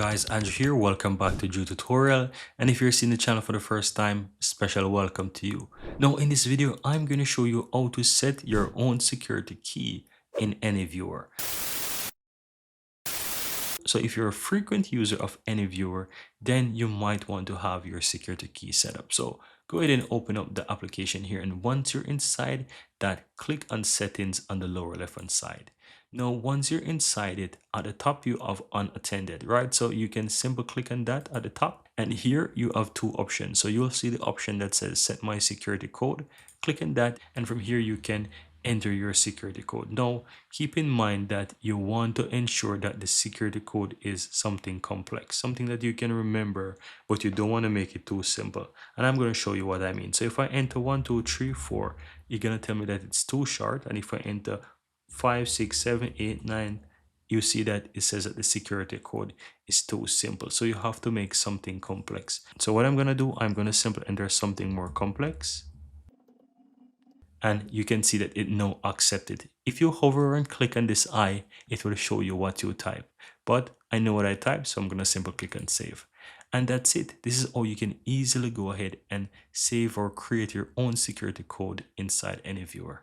Guys, Andrew here. Welcome back to Drew Tutorial. And if you're seeing the channel for the first time, special welcome to you. Now in this video, I'm going to show you how to set your own security key in AnyViewer. So if you're a frequent user of AnyViewer, then you might want to have your security key set up. So go ahead and open up the application here. And once you're inside that, click on settings on the lower left hand side. Now, once you're inside it, at the top you have unattended, right? So you can simply click on that at the top. And here you have two options. So you'll see the option that says set my security code. Click on that. And from here you can enter your security code. Now, keep in mind that you want to ensure that the security code is something complex, something that you can remember, but you don't want to make it too simple. And I'm going to show you what I mean. So if I enter 1, 2, 3, 4, you're going to tell me that it's too short. And if I enter 5, 6, 7, 8, 9, you see that it says that the security code is too simple. So you have to make something complex. So what I'm going to do, I'm going to simply enter something more complex. And you can see that it now accepted. If you hover and click on this eye, it will show you what you type. But I know what I typed, so I'm going to simply click on save. And that's it. This is how you can easily go ahead and save or create your own security code inside AnyViewer.